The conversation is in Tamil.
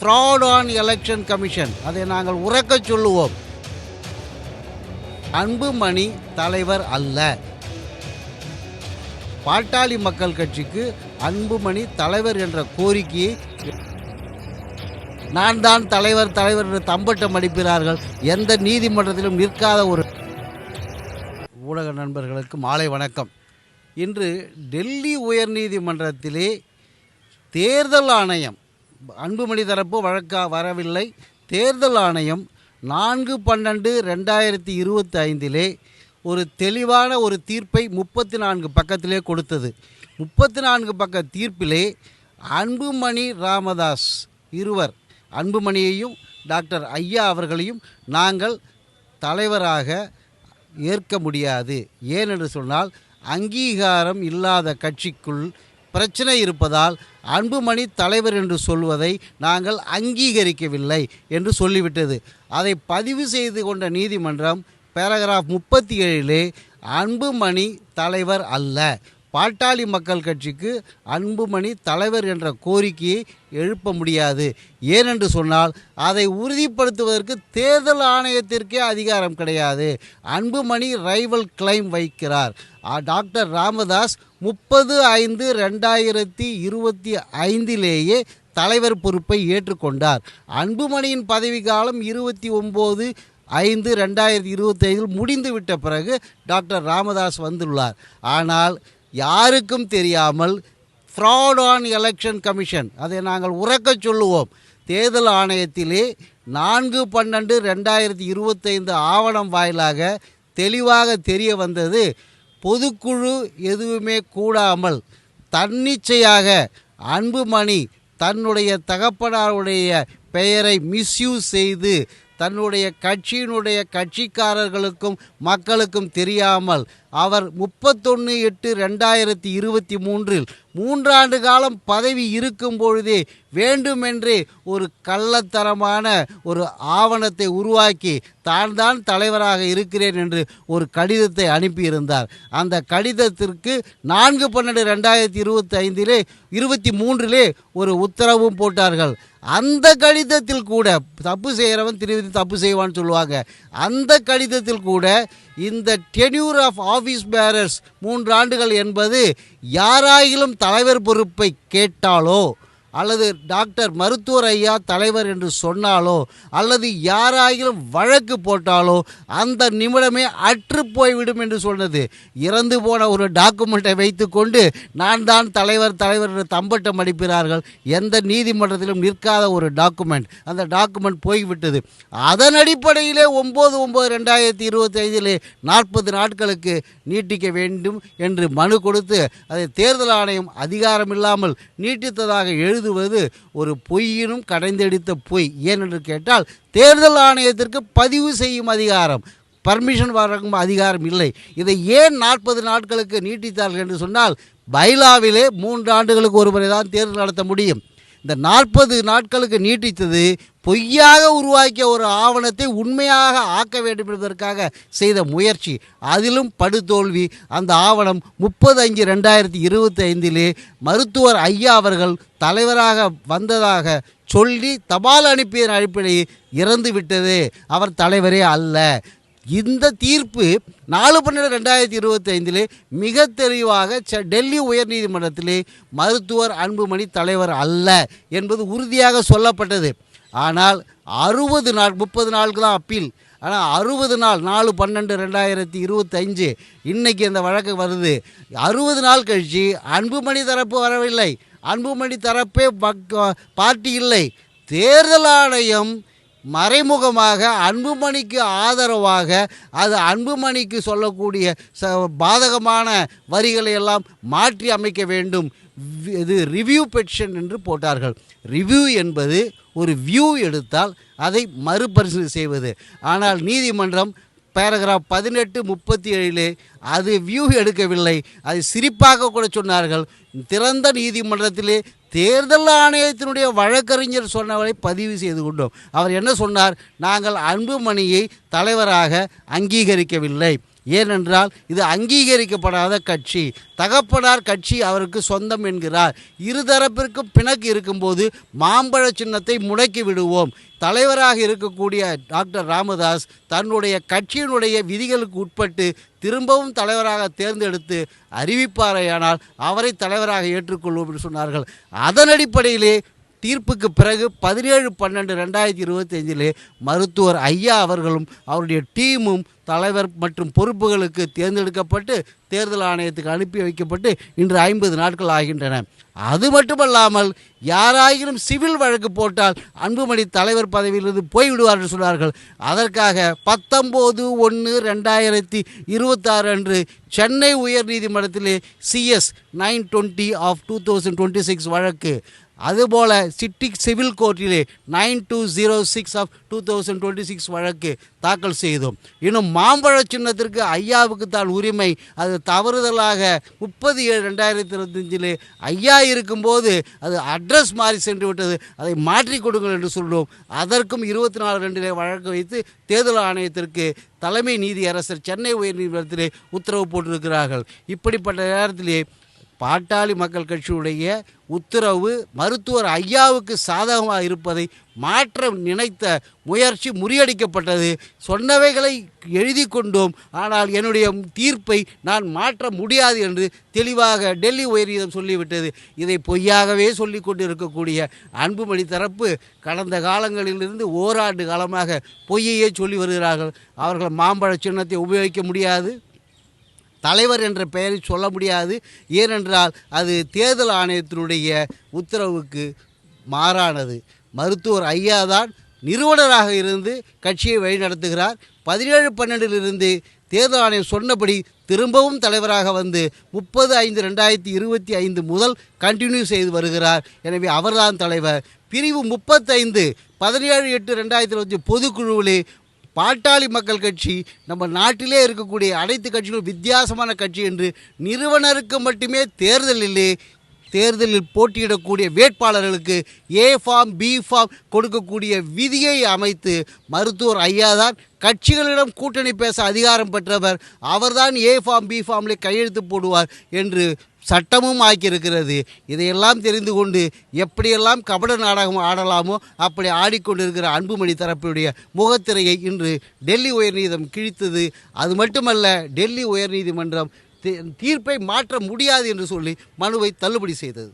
ஃப்ராட் ஆன் எலெக்ஷன் கமிஷன், அதை நாங்கள் உறக்க சொல்லுவோம். அன்புமணி தலைவர் அல்ல. பாட்டாளி மக்கள் கட்சிக்கு அன்புமணி தலைவர் என்ற கோரிக்கையை நான் தான் தலைவர் என்று தம்பட்டம் அடிக்கிறார்கள். எந்த நீதிமன்றத்திலும் நிற்காத ஒரு ஊடக நண்பர்களுக்கு மாலை வணக்கம். இன்று டெல்லி உயர்நீதிமன்றத்திலே தேர்தல் ஆணையம், அன்புமணி தரப்பு வழக்கா வரவில்லை, தேர்தல் ஆணையம் 4/12/2025 ஒரு தெளிவான ஒரு தீர்ப்பை 34 பக்கத்திலே கொடுத்தது. 34 பக்க தீர்ப்பிலே அன்புமணி ராமதாஸ் இருவர், அன்புமணியையும் டாக்டர் ஐயா அவர்களையும் நாங்கள் தலைவராக ஏற்க முடியாது. ஏனென்று சொன்னால் அங்கீகாரம் இல்லாத கட்சிக்குள் பிரச்சனை இருப்பதால் அன்புமணி தலைவர் என்று சொல்வதை நாங்கள் அங்கீகரிக்கவில்லை என்று சொல்லிவிட்டது. அதை பதிவு செய்து கொண்ட நீதிமன்றம் பேராகிராஃப் 37 அன்புமணி தலைவர் அல்ல, பாட்டாளி மக்கள் கட்சிக்கு அன்புமணி தலைவர் என்ற கோரிக்கையை எழுப்ப முடியாது. ஏனென்று சொன்னால் அதை உறுதிப்படுத்துவதற்கு தேர்தல் ஆணையத்திற்கே அதிகாரம் கிடையாது. அன்புமணி ரைவல் கிளைம் வைக்கிறார். டாக்டர் ராமதாஸ் 30/5/2025 தலைவர் பொறுப்பை ஏற்றுக்கொண்டார். அன்புமணியின் பதவிக்காலம் 29/5/2025 முடிந்துவிட்ட பிறகு டாக்டர் ராமதாஸ் வந்துள்ளார். ஆனால் யாருக்கும் தெரியாமல் ஃப்ராட் ஆன் எலெக்ஷன் கமிஷன், அதை நாங்கள் உறக்க சொல்லுவோம். தேர்தல் ஆணையத்திலே 4/12/2025 ஆவணம் வாயிலாக தெளிவாக தெரிய வந்தது. பொதுக்குழு எதுவுமே கூடாமல் தன்னிச்சையாக அன்புமணி தன்னுடைய தகப்பனாருடைய பெயரை மிஸ்யூஸ் செய்து தன்னுடைய கட்சியினுடைய கட்சிக்காரர்களுக்கும் மக்களுக்கும் தெரியாமல் அவர் 31/8/2023 3 ஆண்டு காலம் பதவி இருக்கும் பொழுதே வேண்டுமென்றே ஒரு கள்ளத்தரமான ஒரு ஆவணத்தை உருவாக்கி தான் தலைவராக இருக்கிறேன் என்று ஒரு கடிதத்தை அனுப்பியிருந்தார். அந்த கடிதத்திற்கு 4/12/2023 ஒரு உத்தரவும் போட்டார்கள். அந்த கடிதத்தில் கூட தப்பு செய்கிறவன் திருப்பி தப்பு செய்வான்னு சொல்லுவாங்க. அந்த கடிதத்தில் கூட இந்த டென்யூர் ஆஃப் ஆஃபீஸ் பேரர்ஸ் 3 ஆண்டுகள் என்பது யாராயிலும் தலைவர் பொறுப்பை கேட்டாலோ அல்லது டாக்டர் மருத்துவர் ஐயா தலைவர் என்று சொன்னாலோ அல்லது யாராயிலும் வழக்கு போட்டாலோ அந்த நிமிடமே அற்று போய்விடும் என்று சொன்னது. இறந்து போன ஒரு டாக்குமெண்ட்டை வைத்து கொண்டு நான் தான் தலைவர் என்று தம்பட்டம் அடிக்கிறார்கள். எந்த நீதிமன்றத்திலும் நிற்காத ஒரு டாக்குமெண்ட், அந்த டாக்குமெண்ட் போய்விட்டது. அதன் அடிப்படையிலே 9/9/2025 40 நாட்களுக்கு நீட்டிக்க வேண்டும் என்று மனு கொடுத்து அதை தேர்தல் ஆணையம் அதிகாரம் இல்லாமல் நீட்டித்ததாக எழுதுவது ஒரு பொய்யினும் கடைந்தெடுத்த பொய். ஏனென்று கேட்டால் தேர்தல் ஆணையத்திற்கு பதிவு செய்யும் அதிகாரம், பர்மிஷன் வழங்கும் அதிகாரம் இல்லை. இதை ஏன் 40 நாட்களுக்கு நீட்டித்தார்கள் என்று சொன்னால் பைலாவிலே 3 ஆண்டுகளுக்கு ஒரு முறை தான் தேர்தல் நடத்த முடியும். இந்த 40 நாட்களுக்கு நீட்டித்தது பொய்யாக உருவாக்கிய ஒரு ஆவணத்தை உண்மையாக ஆக்க வேண்டும் என்பதற்காக செய்த முயற்சி. அதிலும் படுதோல்வி. அந்த ஆவணம் 30/5/2025 மருத்துவர் ஐயா அவர்கள் தலைவராக வந்ததாக சொல்லி தபால் அனுப்பிய அடிப்படையில் இறந்து விட்டது. அவர் தலைவரே அல்ல. இந்த தீர்ப்பு 4/12/2025 மிக தெளிவாக டெல்லி உயர்நீதிமன்றத்திலே மருத்துவர் அன்புமணி தலைவர் அல்ல என்பது உறுதியாக சொல்லப்பட்டது. ஆனால் 60 நாள், 30 நாளுக்கு தான் அப்பீல். ஆனால் 60 நாள், 4/12/2025 இன்றைக்கி அந்த வழக்கு வருது. 60 நாள் கழித்து அன்புமணி தரப்பு வரவில்லை, அன்புமணி தரப்பே பார்ட்டி இல்லை. தேர்தல் ஆணையம் மறைமுகமாக அன்புமணிக்கு ஆதரவாக அது அன்புமணிக்கு சொல்லக்கூடிய பாதகமான வரிகளை எல்லாம் மாற்றி அமைக்க வேண்டும், இது ரிவ்யூ பெட்டிஷன் என்று போட்டார்கள். ரிவ்யூ என்பது ஒரு வியூ எடுத்தால் அதை மறுபரிசீலனை செய்வது. ஆனால் நீதிமன்றம் பேராகிராஃப் 18/37 அது வியூ எடுக்கவில்லை. அது சிரிப்பாக கூட சொன்னார்கள். திறந்த நீதிமன்றத்திலே தேர்தல் ஆணையத்தினுடைய வழக்கறிஞர் சொன்னவரை பதிவு செய்து கொண்டோம். அவர் என்ன சொன்னார்? நாங்கள் அன்புமணியை தலைவராக அங்கீகரிக்கவில்லை. ஏனென்றால் இது அங்கீகரிக்கப்படாத கட்சி. தகப்பனார் கட்சி அவருக்கு சொந்தம் என்கிறார். இருதரப்பிற்கும் பிணக்கு இருக்கும்போது மாம்பழ சின்னத்தை முடக்கி விடுவோம். தலைவராக இருக்கக்கூடிய டாக்டர் ராமதாஸ் தன்னுடைய கட்சியினுடைய விதிகளுக்கு உட்பட்டு திரும்பவும் தலைவராக தேர்ந்தெடுத்து அறிவிப்பாரையானால் அவரை தலைவராக ஏற்றுக்கொள்வோம் என்று சொன்னார்கள். அதன் அடிப்படையிலே தீர்ப்புக்கு பிறகு 17/12/2025 மருத்துவர் ஐயா அவர்களும் அவருடைய டீமும் தலைவர் மற்றும் பொறுப்புகளுக்கு தேர்ந்தெடுக்கப்பட்டு தேர்தல் ஆணையத்துக்கு அனுப்பி வைக்கப்பட்டு இன்று 50 நாட்கள் ஆகின்றன. அது மட்டுமல்லாமல் யாராயினும் சிவில் வழக்கு போட்டால் அன்புமணி தலைவர் பதவியிலிருந்து போய்விடுவார் என்று சொன்னார்கள். அதற்காக 19/1/2026 அன்று சென்னை உயர்நீதிமன்றத்திலே CS 920/2026 வழக்கு, அதுபோல சிட்டி சிவில் கோர்ட்டிலே 9206/2026 வழக்கு தாக்கல் செய்தோம். இன்னும் மாம்பழ சின்னத்திற்கு ஐயாவுக்கு தான் உரிமை, அது தவறுதலாக 30/7/2025 ஐயா இருக்கும்போது அது அட்ரஸ் மாறி சென்று விட்டது, அதை மாற்றி கொடுங்கள் என்று சொல்லும். அதற்கும் 24/2 வழக்கு வைத்து தேர்தல் ஆணையத்திற்கு தலைமை நீதியரசர் சென்னை உயர்நீதிமன்றத்திலே உத்தரவு போட்டிருக்கிறார்கள். இப்படிப்பட்ட நேரத்திலே பாட்டாளி மக்கள் கட்சியுடைய உத்தரவு மருத்துவர் ஐயாவுக்கு சாதகமாக இருப்பதை மாற்ற நினைத்த முயற்சி முறியடிக்கப்பட்டது. சொன்னவைகளை எழுதி கொண்டோம், ஆனால் என்னுடைய தீர்ப்பை நான் மாற்ற முடியாது என்று தெளிவாக டெல்லி உயர்நீதிமன்றம் சொல்லிவிட்டது. இதை பொய்யாகவே சொல்லி கொண்டு இருக்கக்கூடிய அன்புமணி தரப்பு கடந்த காலங்களிலிருந்து ஓராண்டு காலமாக பொய்யையே சொல்லி வருகிறார்கள். அவர்கள் மாம்பழ சின்னத்தை உபயோகிக்க முடியாது, தலைவர் என்ற பெயரை சொல்ல முடியாது. ஏனென்றால் அது தேர்தல் ஆணையத்தினுடைய உத்தரவுக்கு மாறானது. மருத்துவர் ஐயா தான் நிறுவனராக இருந்து கட்சியை வழிநடத்துகிறார். 17/12 தேர்தல் ஆணையம் சொன்னபடி திரும்பவும் தலைவராக வந்து 30/5/2025 முதல் கண்டினியூ செய்து வருகிறார். எனவே அவர்தான் தலைவர். பிரிவு 35 17/8/2025 பொதுக்குழுவிலே பாட்டாளி மக்கள் கட்சி நம்ம நாட்டிலே இருக்கக்கூடிய அனைத்து கட்சிகளும் வித்தியாசமான கட்சி என்று நிறுவனருக்கு மட்டுமே தேர்தலில் போட்டியிடக்கூடிய வேட்பாளர்களுக்கு A ஃபார்ம் B ஃபார்ம் கொடுக்கக்கூடிய விதியை அமைத்து மருத்துவர் ஐயாதான் கட்சிகளிடம் கூட்டணி பேச அதிகாரம் பெற்றவர், அவர்தான் A ஃபார்ம் B ஃபார்மில் கையெழுத்து போடுவார் என்று சட்டமும் ஆக்கியிருக்கிறது. இதையெல்லாம் தெரிந்து கொண்டு எப்படியெல்லாம் கபட நாடகம் ஆடலாமோ அப்படி ஆடிக்கொண்டிருக்கிற அன்புமணி தரப்புடைய முகத்திரையை இன்று டெல்லி உயர்நீதிமன்றம் கிழித்தது. அது மட்டுமல்ல, டெல்லி உயர்நீதிமன்றம் தீர்ப்பை மாற்ற முடியாது என்று சொல்லி மனுவை தள்ளுபடி செய்தது.